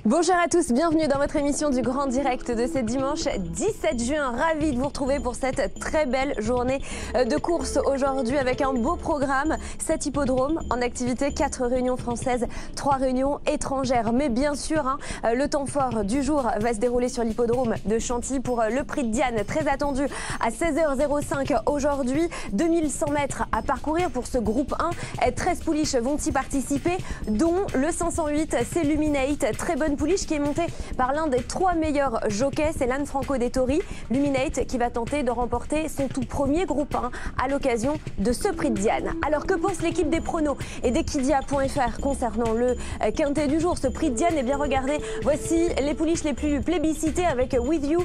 Bonjour à tous, bienvenue dans votre émission du Grand Direct de ce dimanche 17 juin. Ravi de vous retrouver pour cette très belle journée de course aujourd'hui avec un beau programme. 7 hippodromes en activité, 4 réunions françaises, 3 réunions étrangères. Mais bien sûr, le temps fort du jour va se dérouler sur l'hippodrome de Chantilly pour le prix de Diane, très attendu à 16h05 aujourd'hui. 2100 mètres à parcourir pour ce groupe 1. 13 pouliches vont y participer, dont le 508 c'est Luminate, très bonne pouliche qui est montée par l'un des 3 meilleurs jockeys, c'est Lanfranco Dettori. Luminate qui va tenter de remporter son tout premier groupe 1 à l'occasion de ce prix de Diane. Alors que pense l'équipe des pronos et d'Equidia.fr concernant le quintet du jour, ce prix de Diane? Eh bien regardez, voici les pouliches les plus plébiscitées avec With You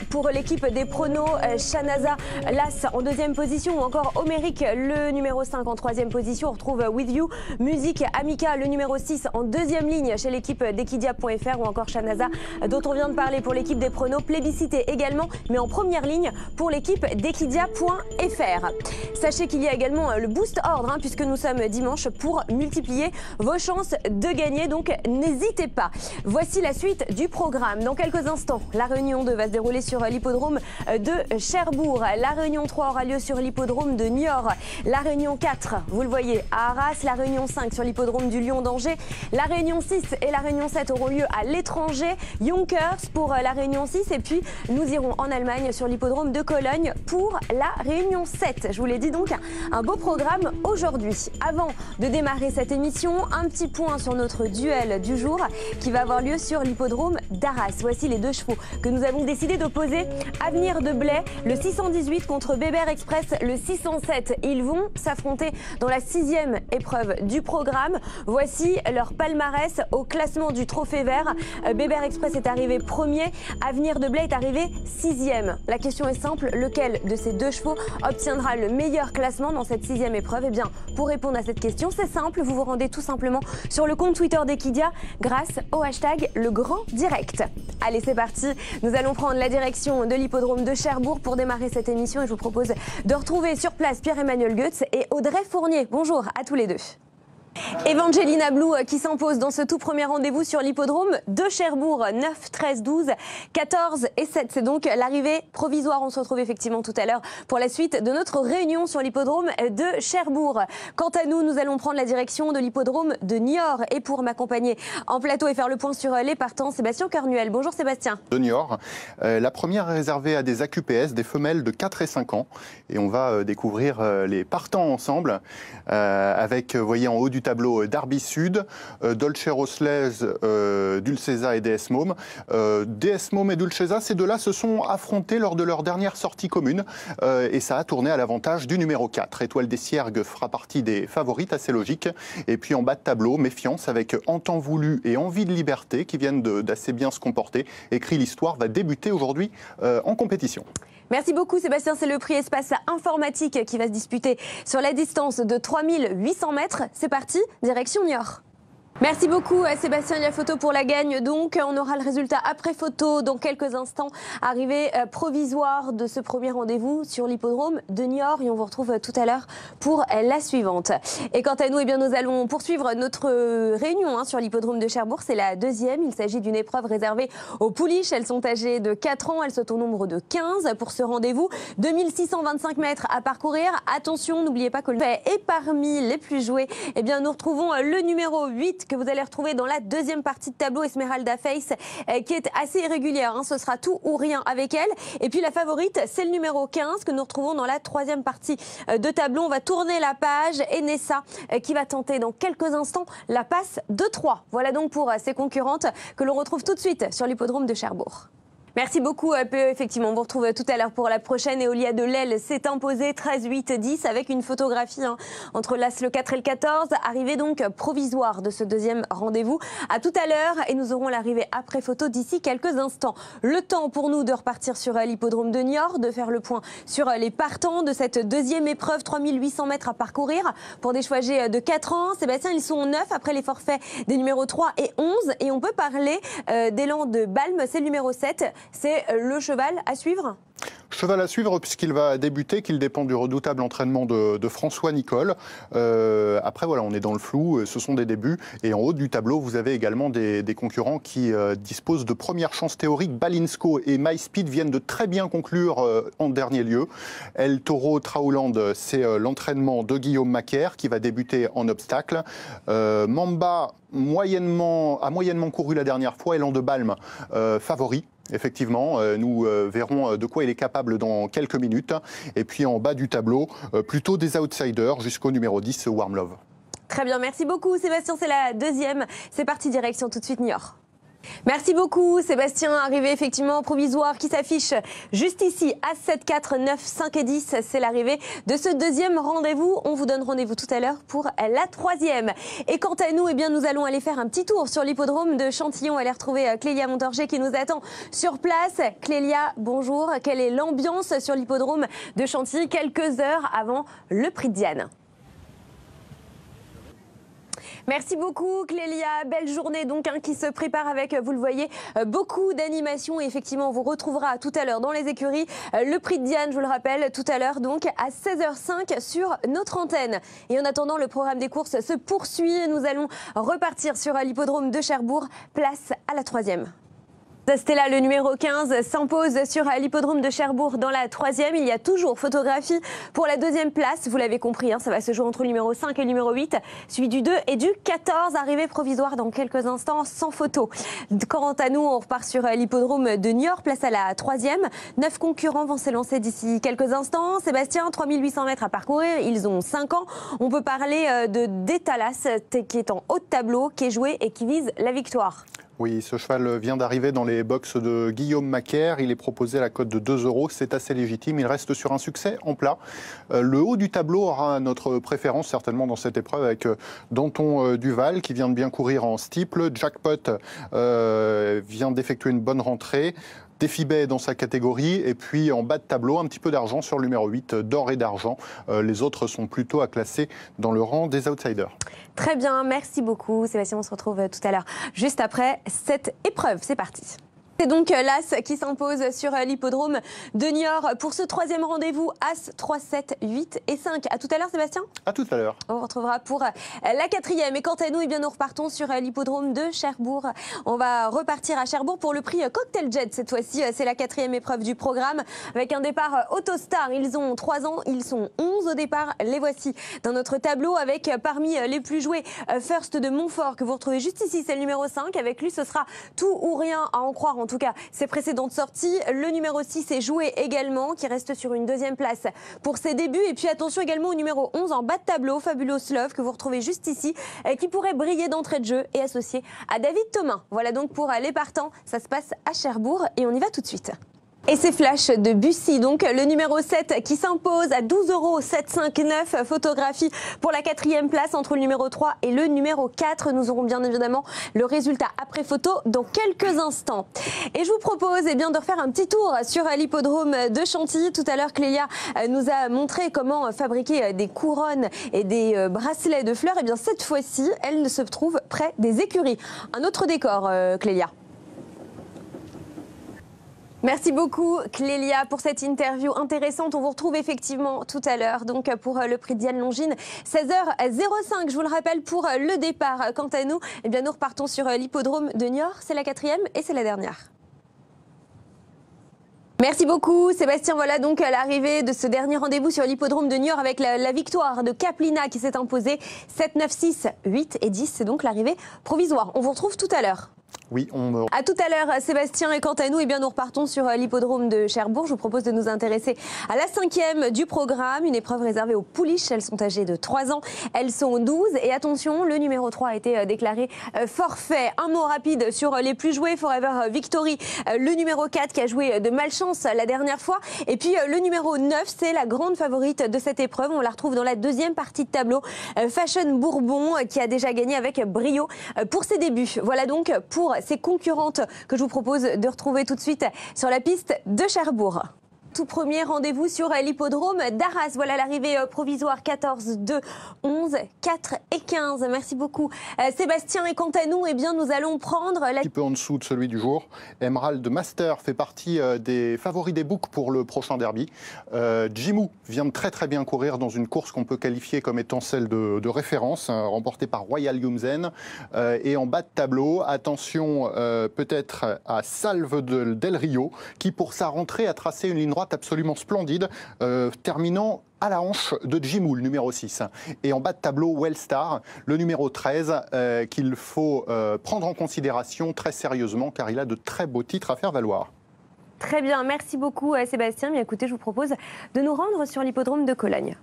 pour l'équipe des pronos, Shanaza Las en 2e position ou encore Homeric le numéro 5 en 3e position. On retrouve With You, Musique Amica le numéro 6 en 2e ligne chez l'équipe d'Equidia.fr ou encore Shanaza dont on vient de parler pour l'équipe des pronos, plébiscité également mais en première ligne pour l'équipe d'Equidia.fr. Sachez qu'il y a également le boost ordre puisque nous sommes dimanche pour multiplier vos chances de gagner, donc n'hésitez pas. Voici la suite du programme. Dans quelques instants, la réunion 2 va se dérouler sur l'hippodrome de Cherbourg. La réunion 3 aura lieu sur l'hippodrome de Niort. La réunion 4, vous le voyez, à Arras. La réunion 5 sur l'hippodrome du Lion d'Angers. La réunion 6 et la réunion 7 auront lieu à l'étranger. Yonkers pour la réunion 6 et puis nous irons en Allemagne sur l'hippodrome de Cologne pour la réunion 7. Je vous l'ai dit, donc un beau programme aujourd'hui. Avant de démarrer cette émission, un petit point sur notre duel du jour qui va avoir lieu sur l'hippodrome d'Arras. Voici les 2 chevaux que nous avons décidé d'opposer. Avenir de Blais, le 618 contre Bébert Express, le 607. Ils vont s'affronter dans la 6e épreuve du programme. Voici leur palmarès au classement du Trophée Vert. Bébert Express est arrivé premier, Avenir de Blais est arrivé 6e. La question est simple, lequel de ces 2 chevaux obtiendra le meilleur classement dans cette 6e épreuve? Eh bien, pour répondre à cette question, c'est simple, vous vous rendez tout simplement sur le compte Twitter d'Equidia grâce au hashtag Le Grand Direct. Allez, c'est parti, nous allons prendre la direction de l'hippodrome de Cherbourg pour démarrer cette émission et je vous propose de retrouver sur place Pierre-Emmanuel Goetz et Audrey Fournier. Bonjour à tous les deux. Evangelina Blue qui s'impose dans ce tout premier rendez-vous sur l'hippodrome de Cherbourg. 9, 13, 12, 14 et 7. C'est donc l'arrivée provisoire. On se retrouve effectivement tout à l'heure pour la suite de notre réunion sur l'hippodrome de Cherbourg. Quant à nous, nous allons prendre la direction de l'hippodrome de Niort. Et pour m'accompagner en plateau et faire le point sur les partants, Sébastien Cornuel. Bonjour Sébastien. De Niort. La première est réservée à des AQPS, des femelles de 4 et 5 ans. Et on va découvrir les partants ensemble avec, vous voyez en haut du tableau, Derby Sud, Dolce Roslez, Dulcesa et DS Môme. DS Môme et Dulcesa, ces deux-là se sont affrontés lors de leur dernière sortie commune et ça a tourné à l'avantage du numéro 4. Étoile des Ciergues fera partie des favorites, assez logique. Et puis en bas de tableau, Méfiance avec En Temps Voulu et Envie de Liberté qui viennent d'assez bien se comporter. Écrit l'histoire va débuter aujourd'hui en compétition. Merci beaucoup Sébastien, c'est le prix Espace Informatique qui va se disputer sur la distance de 3800 mètres. C'est parti, direction Niort. Merci beaucoup Sébastien, la photo pour la gagne donc. On aura le résultat après photo dans quelques instants. Arrivée provisoire de ce premier rendez-vous sur l'hippodrome de Niort et on vous retrouve tout à l'heure pour la suivante. Et quant à nous, eh bien, nous allons poursuivre notre réunion sur l'hippodrome de Cherbourg. C'est la 2e. Il s'agit d'une épreuve réservée aux pouliches. Elles sont âgées de 4 ans. Elles sont au nombre de 15 pour ce rendez-vous. 2625 mètres à parcourir. Attention, n'oubliez pas que le fait est parmi les plus joués. Eh bien, nous retrouvons le numéro 8 que vous allez retrouver dans la 2e partie de tableau, Esmeralda Face, qui est assez irrégulière. Ce sera tout ou rien avec elle. Et puis la favorite, c'est le numéro 15 que nous retrouvons dans la 3e partie de tableau. On va tourner la page. Enessa qui va tenter dans quelques instants la passe de 3. Voilà donc pour ses concurrentes que l'on retrouve tout de suite sur l'hippodrome de Cherbourg. Merci beaucoup PE. Effectivement, on vous retrouve tout à l'heure pour la prochaine. Eolia de Lelle s'est imposée 13, 8, 10 avec une photographie entre l'As, le 4 et le 14. Arrivée donc provisoire de ce 2e rendez-vous. À tout à l'heure et nous aurons l'arrivée après photo d'ici quelques instants. Le temps pour nous de repartir sur l'hippodrome de Niort, de faire le point sur les partants de cette 2e épreuve. 3800 mètres à parcourir pour des chevaux âgés de 4 ans. Sébastien, ils sont 9 après les forfaits des numéros 3 et 11. Et on peut parler d'élan de Balme, c'est le numéro 7. C'est le cheval à suivre? Cheval à suivre puisqu'il va débuter, qu'il dépend du redoutable entraînement de François Nicole. Après, voilà, on est dans le flou, ce sont des débuts. Et en haut du tableau, vous avez également des concurrents qui disposent de premières chances théoriques. Balinsko et MySpeed viennent de très bien conclure en dernier lieu. El Toro Trauland, c'est l'entraînement de Guillaume Macaire qui va débuter en obstacle. Mamba a moyennement couru la dernière fois. Élan de Balme, favori. Effectivement, nous verrons de quoi il est capable dans quelques minutes. Et puis en bas du tableau, plutôt des outsiders jusqu'au numéro 10, Warm Love. Très bien, merci beaucoup Sébastien, c'est la deuxième. C'est parti, direction tout de suite Niort. Merci beaucoup Sébastien, arrivée effectivement provisoire qui s'affiche juste ici à 7, 4, 9, 5 et 10. C'est l'arrivée de ce deuxième rendez-vous. On vous donne rendez-vous tout à l'heure pour la troisième. Et quant à nous, eh bien, nous allons aller faire un petit tour sur l'hippodrome de Chantillon. Aller retrouver Clélia Montorget qui nous attend sur place. Clélia, bonjour. Quelle est l'ambiance sur l'hippodrome de Chantilly quelques heures avant le Prix de Diane? Merci beaucoup Clélia, belle journée donc qui se prépare avec, vous le voyez, beaucoup d'animation et effectivement on vous retrouvera tout à l'heure dans les écuries. Le Prix de Diane, je vous le rappelle, tout à l'heure donc à 16h05 sur notre antenne. Et en attendant, le programme des courses se poursuit et nous allons repartir sur l'hippodrome de Cherbourg, place à la troisième. Stella, le numéro 15, s'impose sur l'hippodrome de Cherbourg dans la troisième. Il y a toujours photographie pour la deuxième place. Vous l'avez compris, ça va se jouer entre le numéro 5 et le numéro 8, suivi du 2 et du 14. Arrivée provisoire dans quelques instants sans photo. Quant à nous, on repart sur l'hippodrome de Niort, place à la troisième. 9 concurrents vont s'élancer d'ici quelques instants. Sébastien, 3800 mètres à parcourir. Ils ont 5 ans. On peut parler de Détalas, qui est en haut de tableau, qui est joué et qui vise la victoire. Oui, ce cheval vient d'arriver dans les box de Guillaume Macaire. Il est proposé à la cote de 2 €. C'est assez légitime. Il reste sur un succès en plat. Le haut du tableau aura notre préférence certainement dans cette épreuve avec Danton Duval qui vient de bien courir en steeple. Jackpot vient d'effectuer une bonne rentrée. Défibet dans sa catégorie et puis en bas de tableau un petit peu d'argent sur le numéro 8, d'or et d'argent. Les autres sont plutôt à classer dans le rang des outsiders. Très bien, merci beaucoup Sébastien, on se retrouve tout à l'heure juste après cette épreuve, c'est parti. C'est donc l'As qui s'impose sur l'hippodrome de Niort pour ce troisième rendez-vous. As 3, 7, 8 et 5. À tout à l'heure Sébastien. À tout à l'heure. On vous retrouvera pour la quatrième. Et quant à nous, eh bien, nous repartons sur l'hippodrome de Cherbourg. On va repartir à Cherbourg pour le prix Cocktail Jet. Cette fois-ci, c'est la quatrième épreuve du programme avec un départ Autostar. Ils ont 3 ans, ils sont 11 au départ. Les voici dans notre tableau avec parmi les plus joués First de Montfort que vous retrouvez juste ici. C'est le numéro 5. Avec lui, ce sera tout ou rien à en croire. En tout cas, ses précédentes sorties. Le numéro 6 est joué également, qui reste sur une deuxième place pour ses débuts. Et puis attention également au numéro 11 en bas de tableau, Fabulous Love, que vous retrouvez juste ici, qui pourrait briller d'entrée de jeu et associé à David Thomas. Voilà donc pour les partants. Ça se passe à Cherbourg et on y va tout de suite. Et c'est Flash de Bussy, donc le numéro 7 qui s'impose à 12 €, 7,59. Photographie pour la quatrième place entre le numéro 3 et le numéro 4. Nous aurons bien évidemment le résultat après photo dans quelques instants. Et je vous propose bien de refaire un petit tour sur l'hippodrome de Chantilly. Tout à l'heure, Clélia nous a montré comment fabriquer des couronnes et des bracelets de fleurs. Et bien cette fois-ci, elle se trouve près des écuries. Un autre décor, Clélia. Merci beaucoup Clélia pour cette interview intéressante. On vous retrouve effectivement tout à l'heure donc pour le prix Diane Longines, 16h05. Je vous le rappelle pour le départ. Quant à nous, eh bien nous repartons sur l'hippodrome de Niort. C'est la quatrième et c'est la dernière. Merci beaucoup Sébastien. Voilà donc l'arrivée de ce dernier rendez-vous sur l'hippodrome de Niort avec la victoire de Caplina qui s'est imposée 7, 9, 6, 8 et 10. C'est donc l'arrivée provisoire. On vous retrouve tout à l'heure. Oui, À tout à l'heure, Sébastien. Et quant à nous, eh bien, nous repartons sur l'hippodrome de Cherbourg. Je vous propose de nous intéresser à la cinquième du programme, une épreuve réservée aux pouliches. Elles sont âgées de 3 ans. Elles sont 12. Et attention, le numéro 3 a été déclaré forfait. Un mot rapide sur les plus joués. Forever Victory, le numéro 4 qui a joué de malchance la dernière fois. Et puis le numéro 9, c'est la grande favorite de cette épreuve. On la retrouve dans la deuxième partie de tableau. Fashion Bourbon qui a déjà gagné avec brio pour ses débuts. Voilà donc pour ces concurrentes que je vous propose de retrouver tout de suite sur la piste de Cherbourg. Tout premier rendez-vous sur l'hippodrome d'Arras. Voilà l'arrivée provisoire 14, 2, 11, 4 et 15. Merci beaucoup Sébastien. Et quant à nous, eh bien, nous allons prendre un petit peu en dessous de celui du jour. Emerald Master fait partie des favoris des books pour le prochain derby. Jimou vient de très bien courir dans une course qu'on peut qualifier comme étant celle de référence, remportée par Royal Yumzen. Et en bas de tableau, attention peut-être à Salve del Rio, qui pour sa rentrée a tracé une ligne droite absolument splendide, terminant à la hanche de Jimou, le numéro 6. Et en bas de tableau, Wellstar, le numéro 13, qu'il faut prendre en considération très sérieusement, car il a de très beaux titres à faire valoir. Très bien, merci beaucoup Sébastien. Bien, écoutez, je vous propose de nous rendre sur l'hippodrome de Cologne.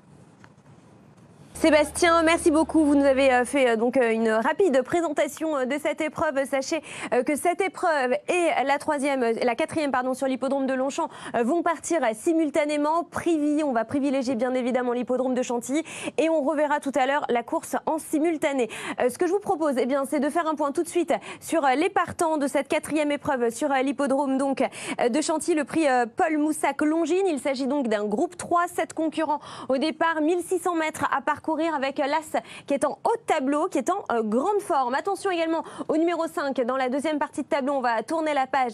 Sébastien, merci beaucoup. Vous nous avez fait donc une rapide présentation de cette épreuve. Sachez que cette épreuve et la quatrième sur l'hippodrome de Longchamp vont partir simultanément. On va privilégier bien évidemment l'hippodrome de Chantilly et on reverra tout à l'heure la course en simultané. Ce que je vous propose, eh bien, c'est de faire un point tout de suite sur les partants de cette quatrième épreuve sur l'hippodrome donc de Chantilly, le prix Paul Moussac Longines. Il s'agit donc d'un groupe 3, 7 concurrents au départ, 1600 mètres à parcourir avec l'As qui est en haut de tableau, qui est en grande forme. Attention également au numéro 5 dans la deuxième partie de tableau. On va tourner la page.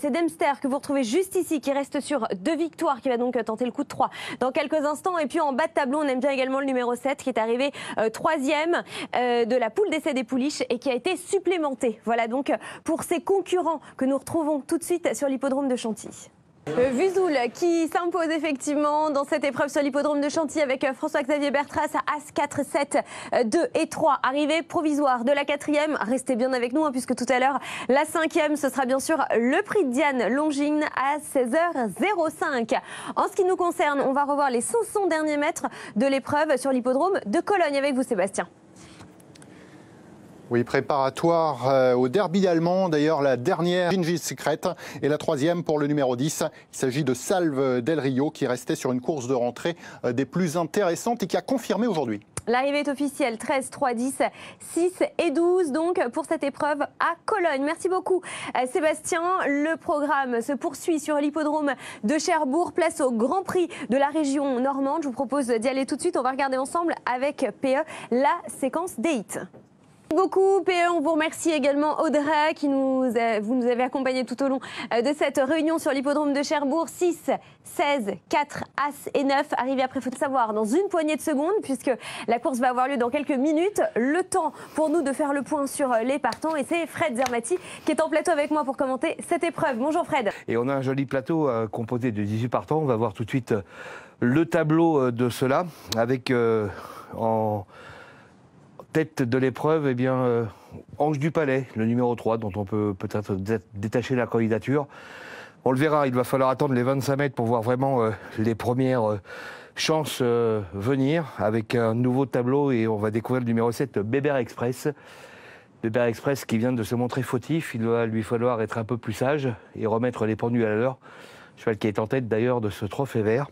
C'est Dempster que vous retrouvez juste ici, qui reste sur 2 victoires, qui va donc tenter le coup de 3 dans quelques instants. Et puis en bas de tableau, on aime bien également le numéro 7 qui est arrivé 3e de la poule d'essai des pouliches et qui a été supplémenté. Voilà donc pour ces concurrents que nous retrouvons tout de suite sur l'hippodrome de Chantilly. Vuzoul qui s'impose effectivement dans cette épreuve sur l'hippodrome de Chantilly avec François-Xavier Bertras, As 4, 7, 2 et 3. Arrivée provisoire de la quatrième. Restez bien avec nous puisque tout à l'heure, la cinquième, ce sera bien sûr le prix de Diane Longines à 16h05. En ce qui nous concerne, on va revoir les 500 derniers mètres de l'épreuve sur l'hippodrome de Cologne avec vous Sébastien. Oui, préparatoire au derby allemand. D'ailleurs, la dernière, Gingis Secret, et la troisième pour le numéro 10. Il s'agit de Salve del Rio qui restait sur une course de rentrée des plus intéressantes et qui a confirmé aujourd'hui. L'arrivée est officielle, 13, 3, 10, 6 et 12 donc pour cette épreuve à Cologne. Merci beaucoup Sébastien. Le programme se poursuit sur l'hippodrome de Cherbourg. Place au Grand Prix de la région normande. Je vous propose d'y aller tout de suite. On va regarder ensemble avec PE la séquence des hits. Merci beaucoup PE, on vous remercie également Audrey qui vous nous avez accompagné tout au long de cette réunion sur l'hippodrome de Cherbourg. 6, 16, 4, As et 9 arrivés après, il faut le savoir, dans une poignée de secondes puisque la course va avoir lieu dans quelques minutes. Le temps pour nous de faire le point sur les partants et c'est Fred Zermati qui est en plateau avec moi pour commenter cette épreuve. Bonjour Fred. Et on a un joli plateau composé de 18 partants. On va voir tout de suite le tableau de cela avec en tête de l'épreuve, eh bien, Ange du Palais, le numéro 3, dont on peut peut-être détacher la candidature. On le verra, il va falloir attendre les 25 mètres pour voir vraiment les premières chances venir avec un nouveau tableau et on va découvrir le numéro 7, Bébert Express. Bébert Express qui vient de se montrer fautif, il va lui falloir être un peu plus sage et remettre les pendules à l'heure. Cheval qui est en tête d'ailleurs de ce trophée vert.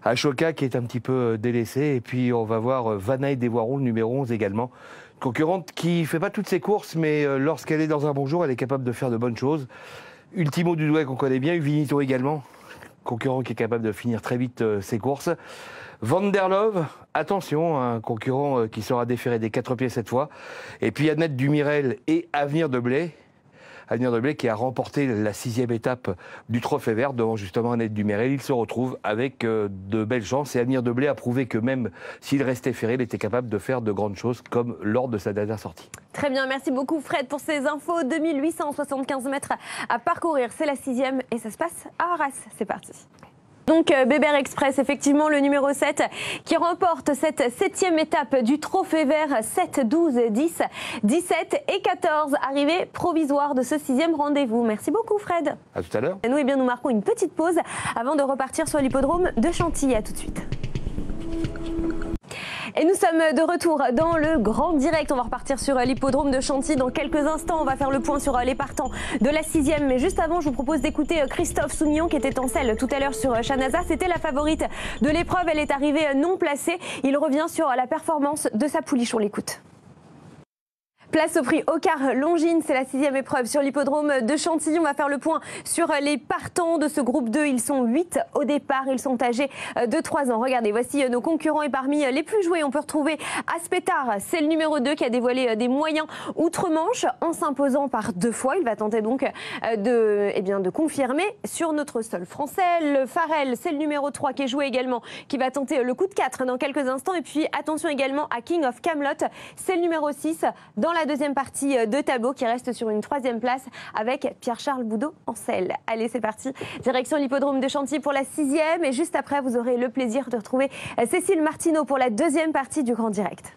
Ashoka qui est un petit peu délaissé. Et puis on va voir Vanaille des Voirons, le numéro 11 également. Concurrente qui ne fait pas toutes ses courses, mais lorsqu'elle est dans un bon jour, elle est capable de faire de bonnes choses. Ultimo du Douai qu'on connaît bien, Uvinito également. Concurrent qui est capable de finir très vite ses courses. Vanderlove, attention, un concurrent qui sera déféré des 4 pieds cette fois. Et puis Annette Dumirel et Avenir de Blé. Avenir de Blé qui a remporté la 6e étape du Trophée Vert devant justement Annette Dumirel. Il se retrouve avec de belles chances et Avenir de Blé a prouvé que même s'il restait ferré, il était capable de faire de grandes choses comme lors de sa dernière sortie. Très bien, merci beaucoup Fred pour ces infos. 2875 mètres à parcourir, c'est la 6e et ça se passe à Arras. C'est parti. Donc Bébert Express, effectivement le numéro 7 qui remporte cette 7e étape du Trophée Vert. 7, 12, 10, 17 et 14, arrivée provisoire de ce 6e rendez-vous. Merci beaucoup Fred. À tout à l'heure. Et nous, eh bien, nous marquons une petite pause avant de repartir sur l'hippodrome de Chantilly. À tout de suite. Et nous sommes de retour dans le grand direct. On va repartir sur l'hippodrome de Chantilly dans quelques instants. On va faire le point sur les partants de la 6e. Mais juste avant, je vous propose d'écouter Christophe Soumillon qui était en selle tout à l'heure sur Chanaza. C'était la favorite de l'épreuve. Elle est arrivée non placée. Il revient sur la performance de sa pouliche. On l'écoute. Place au prix Ocar Longines, c'est la 6e épreuve sur l'hippodrome de Chantilly. On va faire le point sur les partants de ce groupe 2. Ils sont 8 au départ, ils sont âgés de 3 ans. Regardez, voici nos concurrents et parmi les plus joués, on peut retrouver Aspetar. C'est le numéro 2 qui a dévoilé des moyens outre-Manche en s'imposant par 2 fois. Il va tenter donc de confirmer sur notre sol français. Le Farel, c'est le numéro 3 qui est joué également, qui va tenter le coup de 4 dans quelques instants. Et puis attention également à King of Camelot, c'est le numéro 6 dans la deuxième partie de tableau qui reste sur une 3e place avec Pierre-Charles Boudot en selle. Allez, c'est parti. Direction l'hippodrome de Chantilly pour la 6e. Et juste après, vous aurez le plaisir de retrouver Cécile Martineau pour la 2e partie du Grand Direct.